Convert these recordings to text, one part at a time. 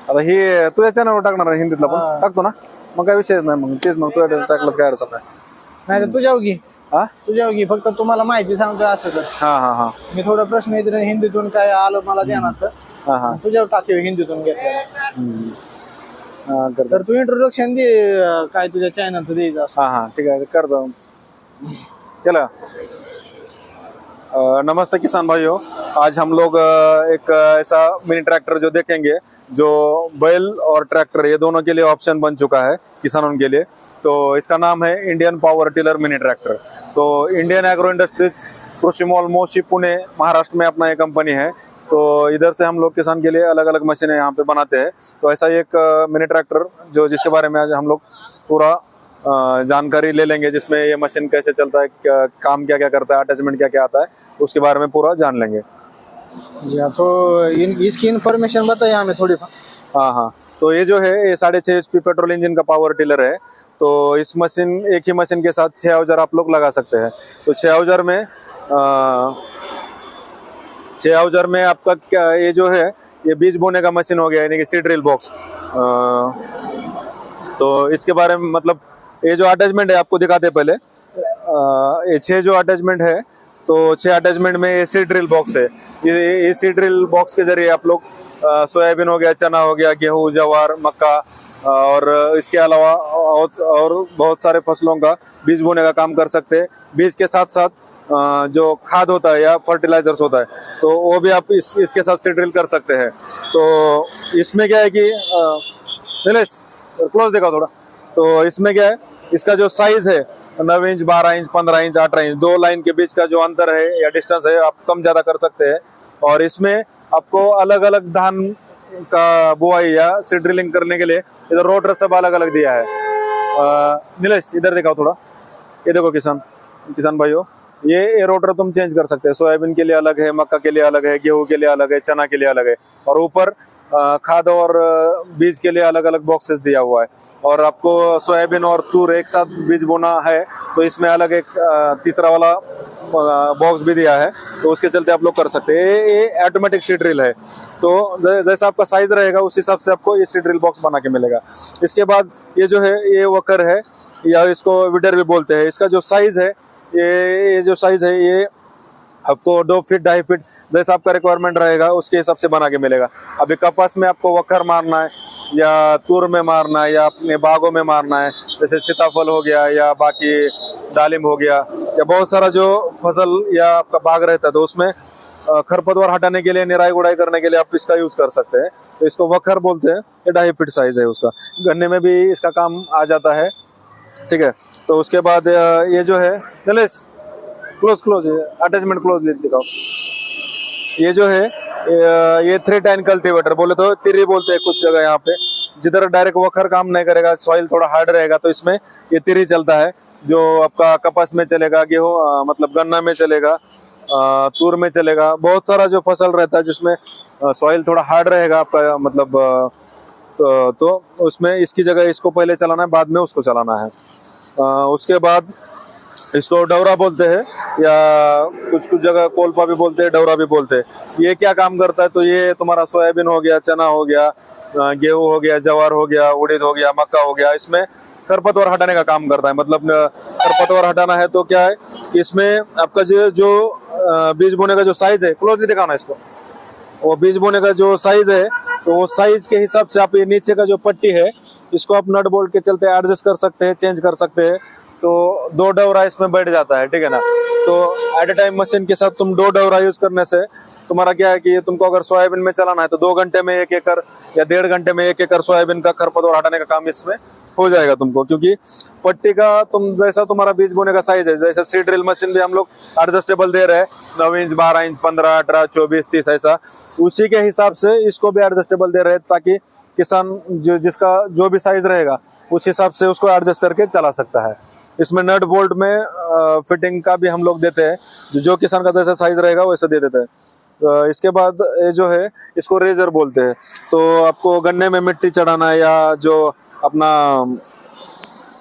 आता हे तुझ्या चॅनलवर टाकणार आहे हिंदीतला पण हा. टाकतो ना, मग काय विषयच नाही, मग तेच मग तुझ्या टाकलं काय अडचण नाही. नाही तर तुझ्या घे, हा तुझ्या घे, फक्त तुम्हाला माहिती सांगतोय असं तर. हा हा हा मी थोडं प्रश्न विचारेन हिंदीतून काय आलं मला ध्यानात तर हा हा तुझ्यावर टाकेल हिंदीतून घेतलं. हम्म. हा कर तर तू इंट्रोडक्शन दे काय तुझ्या चॅनलचं द्यायचं असं. हाँ हाँ ठीक है कर दो चला। नमस्ते किसान भाइयों, आज हम लोग एक ऐसा मिनी ट्रैक्टर जो देखेंगे जो बैल और ट्रैक्टर ये दोनों के लिए ऑप्शन बन चुका है किसानों के लिए। तो इसका नाम है Indian power tiller mini tractor. तो इंडियन एग्रो इंडस्ट्रीज कृषि मॉल मोशी पुणे महाराष्ट्र में अपना ये कंपनी है। तो इधर से हम लोग किसान के लिए अलग अलग मशीनें यहाँ पे बनाते हैं। तो ऐसा एक मिनी ट्रैक्टर जो जिसके बारे में आज हम लोग पूरा जानकारी ले लेंगे, जिसमें ये मशीन कैसे चलता है, काम क्या क्या करता है, अटैचमेंट क्या क्या आता है, उसके बारे में पूरा जान लेंगे। जी तो इसकी इन्फॉर्मेशन बताइए हमें थोड़ी। हाँ हाँ, तो ये जो है ये 6.5 HP पेट्रोल इंजन का पावर टिलर है। तो इस मशीन एक ही मशीन के साथ 6 औजार आप लोग लगा सकते हैं। तो 6 औजार में 6 औजार में आपका क्या ये जो है ये बीज बोने का मशीन हो गया, यानी कि सीड ड्रिल बॉक्स। तो इसके बारे में मतलब ये जो अटैचमेंट है आपको दिखाते हैं पहले। ये 6 जो अटैचमेंट है, तो 6 अटैचमेंट में ये सीड ड्रिल बॉक्स है। ये सीड ड्रिल बॉक्स के जरिए आप लोग सोयाबीन हो गया, चना हो गया, गेहूं, ज्वार, मक्का और इसके अलावा और बहुत सारे फसलों का बीज बोने का काम कर सकते हैं। बीज के साथ साथ जो खाद होता है या फर्टिलाइजर्स होता है, तो वो भी आप इसके साथ सीड ड्रिल कर सकते हैं। तो इसमें क्या है कि नीलेश क्लोज देखा थोड़ा। तो इसमें क्या है, इसका जो साइज है 9 इंच, 12 इंच, 15 इंच, 18 इंच, दो लाइन के बीच का जो अंतर है या डिस्टेंस है आप कम ज्यादा कर सकते हैं। और इसमें आपको अलग अलग धान का बुआई या सीड ड्रिलिंग करने के लिए इधर रोटर सब अलग अलग दिया है। नीलेश इधर दिखाओ थोड़ा, ये देखो किसान भाइयों, ये रोटर तुम चेंज कर सकते हैं। सोयाबीन के लिए अलग है, मक्का के लिए अलग है, गेहूं के लिए अलग है, चना के लिए अलग है। और ऊपर खाद और बीज के लिए अलग अलग बॉक्सेस दिया हुआ है। और आपको सोयाबीन और तूर एक साथ बीज बोना है तो इसमें अलग एक तीसरा वाला बॉक्स भी दिया है, तो उसके चलते आप लोग कर सकते हैं। ये ऑटोमेटिक सीड ड्रिल है। तो जैसा आपका साइज रहेगा उस हिसाब से आपको ये सीड ड्रिल बॉक्स बना के मिलेगा। इसके बाद ये जो है ये वकर है या इसको विडर भी बोलते हैं। इसका जो साइज है ये जो साइज है ये आपको 2 फीट 2.5 फीट जैसा आपका रिक्वायरमेंट रहेगा उसके हिसाब से बना के मिलेगा। अभी कपास में आपको वक्र मारना है या तूर में मारना है या अपने बागों में मारना है, जैसे सीताफल हो गया या बाकी दालिम हो गया या बहुत सारा जो फसल या आपका बाग रहता है, तो उसमें खरपतवार हटाने के लिए, निराई गुड़ाई करने के लिए आप इसका यूज कर सकते हैं। तो इसको वक्र बोलते हैं। ये 2.5 फीट साइज है उसका, गन्ने में भी इसका काम आ जाता है। ठीक है, तो उसके बाद ये जो है क्लोज अटैचमेंट क्लोज दिखाओ। ये जो है ये 3 टाइन कल्टीवेटर बोले तो तिरी बोलते हैं कुछ जगह यहाँ पे, जिधर डायरेक्ट वखर काम नहीं करेगा, सॉइल थोड़ा हार्ड रहेगा, तो इसमें ये तिरी चलता है, जो आपका कपास में चलेगा, गेहूं मतलब गन्ना में चलेगा, तूर में चलेगा। बहुत सारा जो फसल रहता है जिसमें सॉइल थोड़ा हार्ड रहेगा आपका मतलब तो उसमें इसकी जगह इसको पहले चलाना है, बाद में उसको चलाना है। उसके बाद इसको डवरा बोलते हैं या कुछ जगह कोल्पा भी बोलते हैं, डवरा भी बोलते हैं। ये क्या काम करता है, तो ये तुम्हारा सोयाबीन हो गया, चना हो गया, गेहूं हो गया, ज्वार हो गया, उड़ीद हो गया, मक्का हो गया, इसमें खरपतवार हटाने का काम करता है। मतलब खरपतवार हटाना है तो क्या है कि इसमें आपका जो बीज बोने का जो साइज है, क्लोजली दिखाना इसको, वो बीज बोने का जो साइज है तो वो साइज के हिसाब से आप ये नीचे का जो पट्टी है इसको आप नट बोल्ट के चलते एडजस्ट कर सकते हैं, चेंज कर सकते हैं। तो 2 डवरा इसमें बैठ जाता है, ठीक है ना। तो एट ए टाइम मशीन के साथ तुम 2 डवरा यूज करने से तुम्हारा क्या है कि तुमको अगर सोयाबीन में चलाना है तो 2 घंटे में 1 एकड़ या 1.5 घंटे में 1 एकड़ सोयाबीन का खरपतवार हटाने का काम इसमें हो जाएगा तुमको। क्योंकि पट्टी का तुम जैसा तुम्हारा बीज बोने का साइज है, जैसा सीड ड्रिल मशीन भी हम लोग एडजस्टेबल दे रहे हैं, 9 इंच, 12 इंच, 15, 18, 24, 30 ऐसा, उसी के हिसाब से इसको भी एडजस्टेबल दे रहे हैं, ताकि किसान जिसका जो भी साइज रहेगा उस हिसाब से उसको एडजस्ट करके चला सकता है। इसमें नट बोल्ट में फिटिंग का भी हम लोग देते हैं, जो किसान का जैसा साइज रहेगा वैसे दे देते हैं। इसके बाद ये जो है इसको रेजर बोलते हैं। तो आपको गन्ने में मिट्टी चढ़ाना है या जो अपना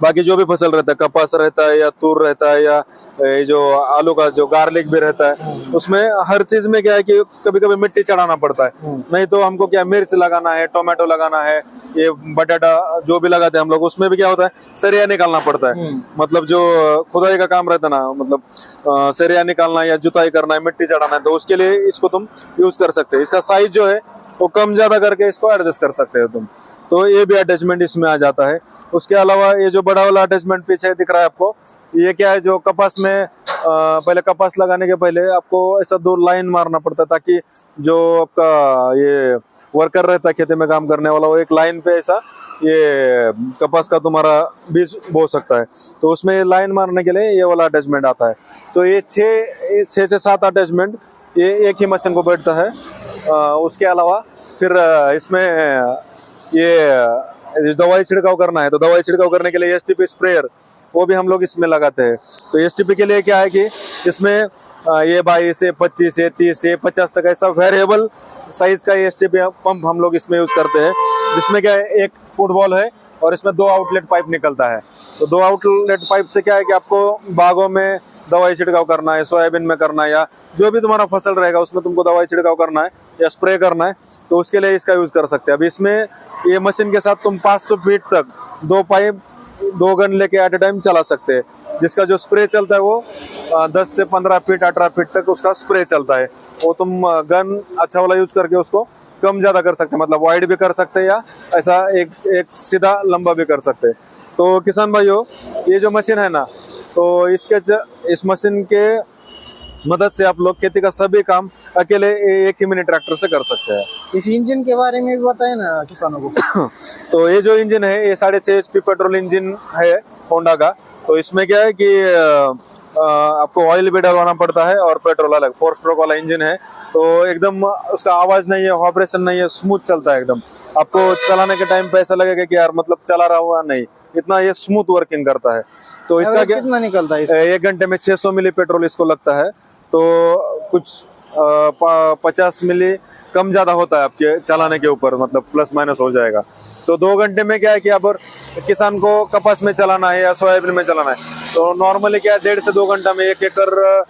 बाकी जो भी फसल रहता है, कपास रहता है या तूर रहता है या ये जो आलू का जो गार्लिक भी रहता है, उसमें हर चीज में क्या है कि कभी कभी मिट्टी चढ़ाना पड़ता है। नहीं तो हमको क्या मिर्च लगाना है, टोमेटो लगाना है, ये बटाटा जो भी लगाते हैं हम लोग, उसमें भी क्या होता है सरिया निकालना पड़ता है। मतलब जो खुदाई का काम रहता है ना, मतलब सरिया निकालना या जुताई करना है, मिट्टी चढ़ाना है, तो उसके लिए इसको तुम यूज कर सकते हैं। इसका साइज जो है वो कम ज्यादा करके इसको एडजस्ट कर सकते हो तुम। तो ये भी अटैचमेंट इसमें आ जाता है। उसके अलावा ये जो बड़ा वाला अटैचमेंट पीछे दिख रहा है आपको, ये क्या है, जो कपास में पहले कपास लगाने के पहले आपको ऐसा 2 लाइन मारना पड़ता है, ताकि जो आपका ये वर्कर रहता है खेती में काम करने वाला, वो एक लाइन पे ऐसा ये कपास का तुम्हारा बीज बो सकता है। तो उसमें लाइन मारने के लिए ये वाला अटैचमेंट आता है। तो ये 6 से 7 अटैचमेंट ये एक ही मशीन को बैठता है। उसके अलावा फिर इसमें ये दवाई छिड़काव करना है, तो दवाई छिड़काव करने के लिए एसटीपी स्प्रेयर वो भी हम लोग इसमें लगाते हैं। तो एसटीपी के लिए क्या है कि इसमें ये 22 से 25 से 30 से 50 तक ऐसा वेरिएबल साइज का एसटीपी पंप हम लोग इसमें यूज करते हैं, जिसमें क्या है एक फुटबॉल है और इसमें 2 आउटलेट पाइप निकलता है। तो 2 आउटलेट पाइप से क्या है कि आपको बागों में दवाई छिड़काव करना है, सोयाबीन में करना है, या जो भी तुम्हारा फसल रहेगा उसमें तुमको दवाई छिड़काव करना है या स्प्रे करना है, तो उसके लिए इसका यूज कर सकते हैं। अभी इसमें ये मशीन के साथ तुम 500 फीट तक 2 पाइप 2 गन लेके एट ए टाइम चला सकते हैं। जिसका जो स्प्रे चलता है वो 10 से 15 फीट 18 फीट तक उसका स्प्रे चलता है। वो तुम गन अच्छा वाला यूज करके उसको कम ज्यादा कर सकते हैं, मतलब वाइड भी कर सकते हैं या ऐसा एक सीधा लंबा भी कर सकते हैं। तो किसान भाइयों, ये जो मशीन है ना, तो इस मशीन के मदद से आप लोग खेती का सभी काम अकेले एक ही मिनी ट्रैक्टर से कर सकते हैं। इस इंजन के बारे में भी बताए ना किसानों को। तो ये जो इंजन है ये 6.5 HP पेट्रोल इंजन है होंडा का। तो इसमें क्या है कि आपको ऑयल भी डलवाना पड़ता है और पेट्रोल अलग, 4 स्ट्रोक वाला इंजन है। तो एकदम उसका आवाज नहीं है, वाइब्रेशन नहीं है, स्मूथ चलता है एकदम। आपको चलाने के टाइम पे ऐसा लगेगा कि यार मतलब चला रहा हुआ नहीं, इतना ये स्मूथ वर्किंग करता है। तो इसका क्या कितना निकलता है? 1 घंटे में 600 मिली पेट्रोल इसको लगता है। तो कुछ 50 मिली कम ज्यादा होता है आपके चलाने के ऊपर, मतलब प्लस माइनस हो जाएगा। तो 2 घंटे में क्या है कि अब किसान को कपास में चलाना है या सोयाबीन में चलाना है, तो नॉर्मली क्या है 1.5 से 2 घंटा में 1 एकड़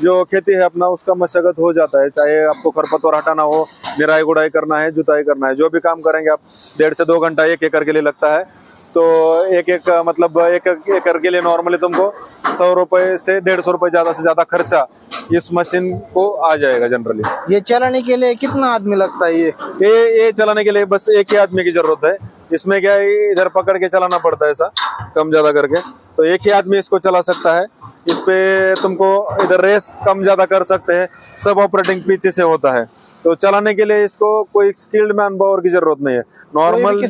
जो खेती है अपना उसका मशक्कत हो जाता है। चाहे आपको खरपतवार हटाना हो, निराई गुड़ाई करना है, जुताई करना है, जो भी काम करेंगे आप 1.5 से 2 घंटा 1 एकड़ के लिए लगता है। तो एक एकड़ के लिए नॉर्मली तुमको 100 रुपए से 150 रुपए ज्यादा से ज्यादा खर्चा इस मशीन को आ जाएगा जनरली। ये चलाने के लिए कितना आदमी लगता है? ये चलाने के लिए बस एक ही आदमी की जरूरत है। इसमें क्या है इधर पकड़ के चलाना पड़ता है ऐसा कम ज्यादा करके, तो एक ही आदमी इसको चला सकता है। इस पे तुमको इधर रेस कम ज्यादा कर सकते हैं, सब ऑपरेटिंग पीछे से होता है। तो चलाने के लिए इसको कोई स्किल्ड मैन पावर की जरूरत नहीं है, नॉर्मल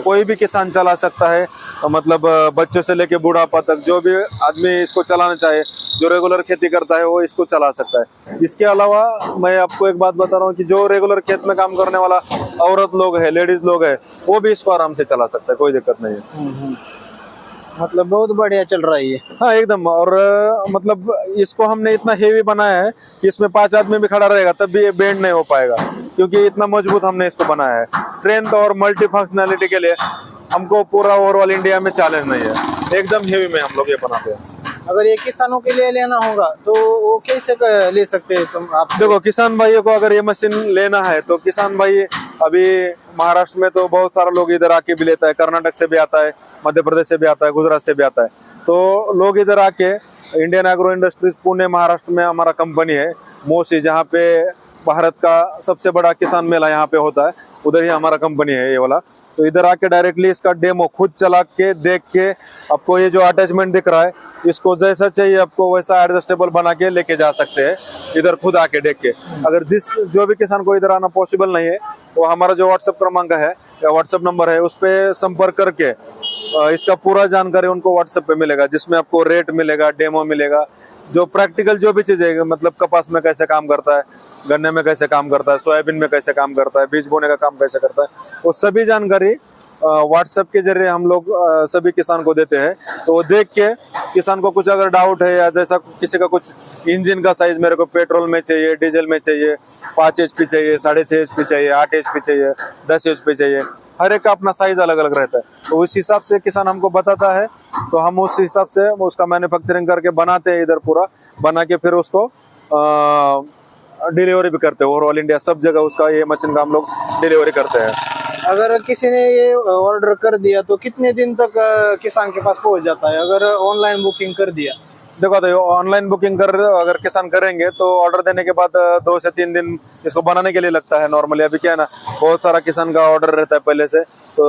कोई भी किसान चला सकता है। मतलब बच्चों से लेके बुढ़ापा तक जो भी आदमी इसको चलाना चाहे, जो रेगुलर खेती करता है वो इसको चला सकता है। इसके अलावा मैं आपको एक बात बता रहा हूँ कि जो रेगुलर खेत में काम करने वाला औरत लोग है, लेडीज लोग है, वो भी इसको आराम से चला सकता है, कोई दिक्कत नहीं है। मतलब बहुत बढ़िया चल रहा है ये। हाँ एकदम। और मतलब इसको हमने इतना हेवी बनाया है कि इसमें 5 आदमी भी खड़ा रहेगा तब भी ये बेंड नहीं हो पाएगा, क्योंकि इतना मजबूत हमने इसको बनाया है। स्ट्रेंथ और मल्टी फंक्शनैलिटी के लिए हमको पूरा ओवरऑल इंडिया में चैलेंज नहीं है, एकदम हेवी में हम लोग ये बनाते हैं। अगर ये किसानों के लिए लेना होगा तो वो कैसे ले सकते हैं तुम? आप देखो, किसान भाइयों को अगर ये मशीन लेना है तो किसान भाई अभी महाराष्ट्र में तो बहुत सारे लोग इधर आके भी लेता है, कर्नाटक से भी आता है, मध्य प्रदेश से भी आता है, गुजरात से भी आता है। तो लोग इधर आके Indian agro industries Pune Maharashtra में हमारा कंपनी है मोसी, जहाँ पे भारत का सबसे बड़ा किसान मेला यहाँ पे होता है, उधर ही हमारा कंपनी है ये वाला। तो इधर आके डायरेक्टली इसका डेमो खुद चला के देख के, आपको ये जो अटैचमेंट दिख रहा है इसको जैसा चाहिए आपको वैसा एडजस्टेबल बना के लेके जा सकते हैं इधर खुद आके देख के। अगर जो भी किसान को इधर आना पॉसिबल नहीं है, वो हमारा जो व्हाट्सएप क्रमांक है या व्हाट्सएप नंबर है उस पर संपर्क करके इसका पूरा जानकारी उनको व्हाट्सएप पे मिलेगा, जिसमें आपको रेट मिलेगा, डेमो मिलेगा, जो प्रैक्टिकल जो भी चीजें, मतलब कपास में कैसे काम करता है, गन्ने में कैसे काम करता है, सोयाबीन में कैसे काम करता है, बीज बोने का काम कैसे करता है, वो सभी जानकारी व्हाट्सएप के जरिए हम लोग सभी किसान को देते हैं। तो वो देख के किसान को कुछ अगर डाउट है या जैसा किसी का कुछ इंजन का साइज मेरे को पेट्रोल में चाहिए, डीजल में चाहिए, 5 HP चाहिए, 6.5 HP चाहिए, 8 HP चाहिए, 10 HP चाहिए, हर एक का अपना साइज अलग अलग रहता है। तो उस हिसाब से किसान हमको बताता है, तो हम उस हिसाब से उसका मैन्युफैक्चरिंग करके बनाते हैं, इधर पूरा बना के फिर उसको डिलीवरी भी करते हैं। और ऑल इंडिया सब जगह उसका ये मशीन का हम लोग डिलीवरी करते हैं। अगर किसी ने ये ऑर्डर कर दिया तो कितने दिन तक किसान के पास पहुंच जाता है, अगर ऑनलाइन बुकिंग कर दिया? देखो तो ऑनलाइन बुकिंग कर अगर किसान करेंगे तो ऑर्डर देने के बाद 2 से 3 दिन इसको बनाने के लिए लगता है नॉर्मली। अभी क्या है ना, बहुत सारा किसान का ऑर्डर रहता है पहले से, तो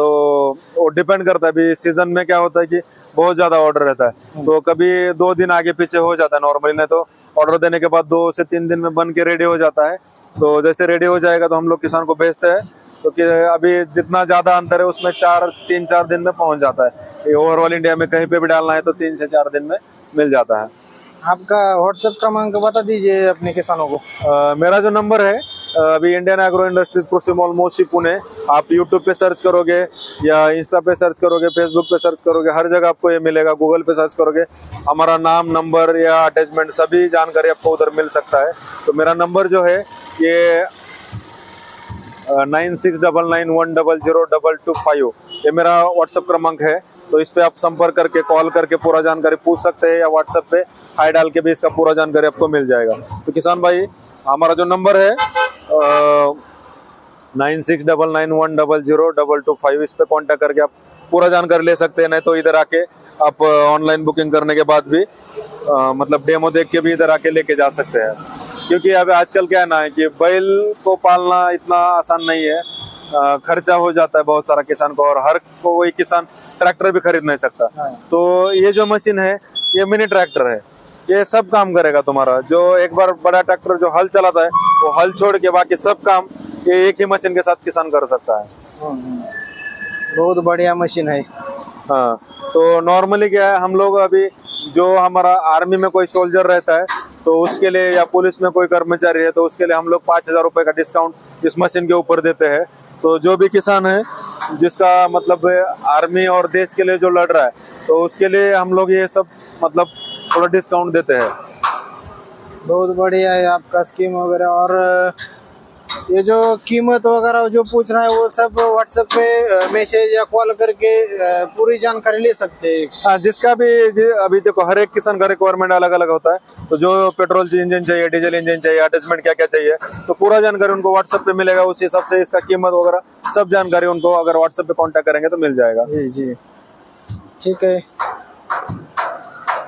वो डिपेंड करता है। अभी सीजन में क्या होता है कि बहुत ज्यादा ऑर्डर रहता है, तो कभी 2 दिन आगे पीछे हो जाता है नॉर्मली, नहीं तो ऑर्डर देने के बाद 2 से 3 दिन में बन के रेडी हो जाता है। तो जैसे रेडी हो जाएगा तो हम लोग किसान को भेजते हैं। तो कि अभी जितना ज्यादा अंतर है उसमें 3-4 दिन में पहुंच जाता है। ओवरऑल इंडिया में कहीं पे भी डालना है तो 3 से 4 दिन में मिल जाता है। आपका व्हाट्सएप क्रमांक बता दीजिए अपने किसानों को। मेरा जो नंबर है अभी इंडियन एग्रो इंडस्ट्रीज कृषि मॉल मोशी पुणे, आप यूट्यूब पे सर्च करोगे या इंस्टा पे सर्च करोगे, फेसबुक पे सर्च करोगे, हर जगह आपको ये मिलेगा। गूगल पे सर्च करोगे, हमारा नाम, नंबर या अटैचमेंट सभी जानकारी आपको उधर मिल सकता है। तो मेरा नंबर जो है ये 9699100225, ये मेरा व्हाट्सएप क्रमांक है। तो इस पे आप संपर्क करके, कॉल करके पूरा जानकारी पूछ सकते हैं, या व्हाट्सएप पे हाई डाल के भी इसका पूरा जानकारी आपको मिल जाएगा। तो किसान भाई, हमारा जो नंबर है 9699100225, इस पे कांटेक्ट करके आप पूरा जानकारी ले सकते हैं। नहीं तो इधर आके आप ऑनलाइन बुकिंग करने के बाद भी मतलब डेमो देख के भी इधर आके लेके जा सकते हैं। क्योंकि अभी आजकल क्या है ना कि बैल को पालना इतना आसान नहीं है, खर्चा हो जाता है बहुत सारा किसान को, और हर कोई किसान ट्रैक्टर भी खरीद नहीं सकता। तो ये जो मशीन है ये मिनी ट्रैक्टर है, ये सब काम करेगा तुम्हारा। जो एक बार बड़ा ट्रैक्टर जो हल चलाता है, वो हल छोड़ के बाकी सब काम ये एक ही मशीन के साथ किसान कर सकता है। बहुत बढ़िया मशीन है। हाँ, तो नॉर्मली क्या है, हम लोग अभी जो हमारा आर्मी में कोई सोल्जर रहता है तो उसके लिए, या पुलिस में कोई कर्मचारी है तो उसके लिए हम लोग 5000 रुपए का डिस्काउंट इस मशीन के ऊपर देते हैं। तो जो भी किसान है जिसका मतलब आर्मी और देश के लिए जो लड़ रहा है, तो उसके लिए हम लोग ये सब मतलब थोड़ा डिस्काउंट देते हैं। बहुत बढ़िया है आपका स्कीम वगैरह। और ये जो कीमत वगैरह जो पूछना है वो सब व्हाट्सएप पे मैसेज या कॉल करके पूरी जानकारी ले सकते हैं। हाँ, जिसका भी अभी देखो हर एक किसान का रिक्वायरमेंट अलग अलग होता है। तो जो पेट्रोल इंजन चाहिए, डीजल इंजन चाहिए, अटैचमेंट क्या क्या चाहिए, तो पूरा जानकारी उनको व्हाट्सएप पे मिलेगा। उस हिसाब से इसका कीमत वगैरह सब जानकारी उनको अगर व्हाट्सएप पे कांटेक्ट करेंगे तो मिल जाएगा। जी जी, ठीक है।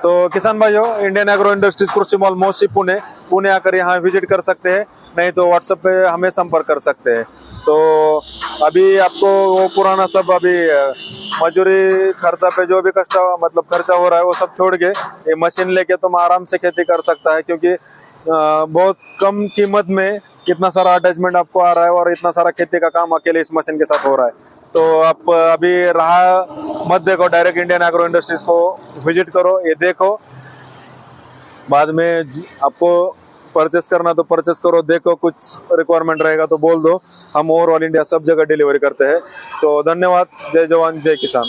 तो किसान भाइयों, इंडियन एग्रो इंडस्ट्रीज कृषि मॉल मोशी पुणे आकर यहाँ विजिट कर सकते हैं, नहीं तो व्हाट्सएप पे हमें संपर्क कर सकते हैं। तो अभी आपको वो पुराना सब अभी मजूरी खर्चा पे जो भी मतलब खर्चा हो रहा है वो सब छोड़ के ये मशीन लेके तुम आराम से खेती कर सकता है। क्योंकि बहुत कम कीमत में इतना सारा अटैचमेंट आपको आ रहा है और इतना सारा खेती का काम अकेले इस मशीन के साथ हो रहा है। तो आप अभी राह मत देखो, डायरेक्ट इंडियन एग्रो इंडस्ट्रीज को विजिट करो, ये देखो, बाद में आपको परचेस करना तो परचेस करो, देखो कुछ रिक्वायरमेंट रहेगा तो बोल दो, हम ओवरऑल इंडिया सब जगह डिलीवरी करते हैं। तो धन्यवाद। जय जवान जय किसान।